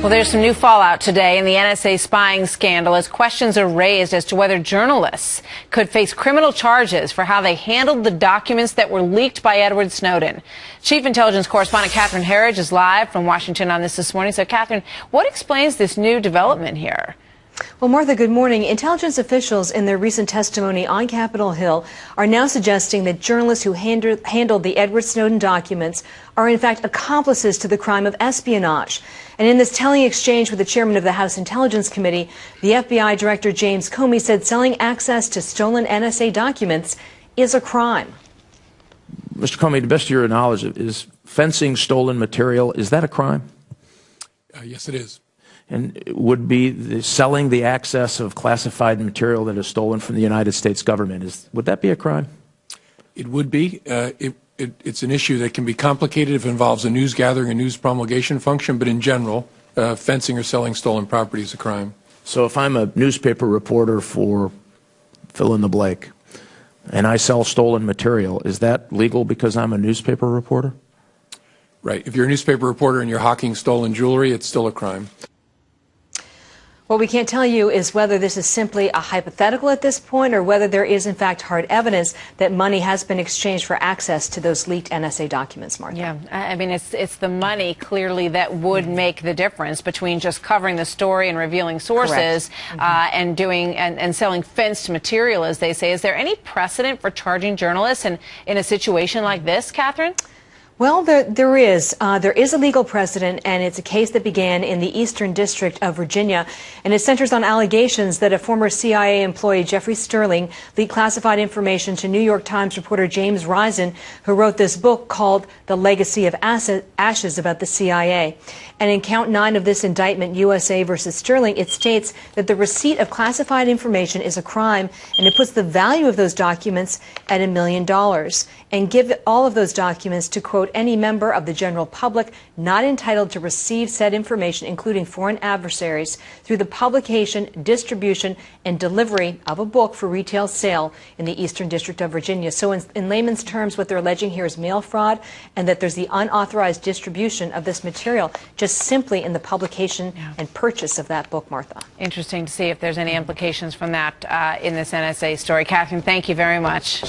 Well, there's some new fallout today in the NSA spying scandal as questions are raised as to whether journalists could face criminal charges for how they handled the documents that were leaked by Edward Snowden. Chief Intelligence Correspondent Catherine Herridge is live from Washington on this morning. So, Catherine, what explains this new development here? Well, Martha, good morning. Intelligence officials in their recent testimony on Capitol Hill are now suggesting that journalists who handled the Edward Snowden documents are in fact accomplices to the crime of espionage. And in this telling exchange with the chairman of the House Intelligence Committee, the FBI Director James Comey said selling access to stolen NSA documents is a crime. Mr. Comey, to the best of your knowledge, is fencing stolen material, is that a crime? Yes, it is. And would be selling the access of classified material that is stolen from the United States government, would that be a crime? It would be. It's an issue that can be complicated if it involves a news gathering and news promulgation function, but in general, fencing or selling stolen property is a crime. So if I'm a newspaper reporter for fill in the blank, and I sell stolen material, is that legal because I'm a newspaper reporter? Right. If you're a newspaper reporter and you're hawking stolen jewelry, it's still a crime. What we can't tell you is whether this is simply a hypothetical at this point or whether there is, in fact, hard evidence that money has been exchanged for access to those leaked NSA documents, Martha. Yeah, I mean, it's the money, clearly, that would make the difference between just covering the story and revealing sources and doing and selling fenced material, as they say. Is there any precedent for charging journalists in a situation like this, Catherine? Well, there is. There is a legal precedent, and it's a case that began in the Eastern District of Virginia, and it centers on allegations that a former CIA employee, Jeffrey Sterling, leaked classified information to New York Times reporter James Risen, who wrote this book called The Legacy of Ashes about the CIA. And in count 9 of this indictment, USA versus Sterling, it states that the receipt of classified information is a crime, and it puts the value of those documents at $1 million, and give all of those documents to, quote, any member of the general public not entitled to receive said information, including foreign adversaries, through the publication, distribution, and delivery of a book for retail sale in the Eastern District of Virginia. So in layman's terms, what they're alleging here is mail fraud, and that there's the unauthorized distribution of this material just simply in the publication and purchase of that book, Martha. Interesting to see if there's any implications from that in this NSA story. Catherine, thank you very much.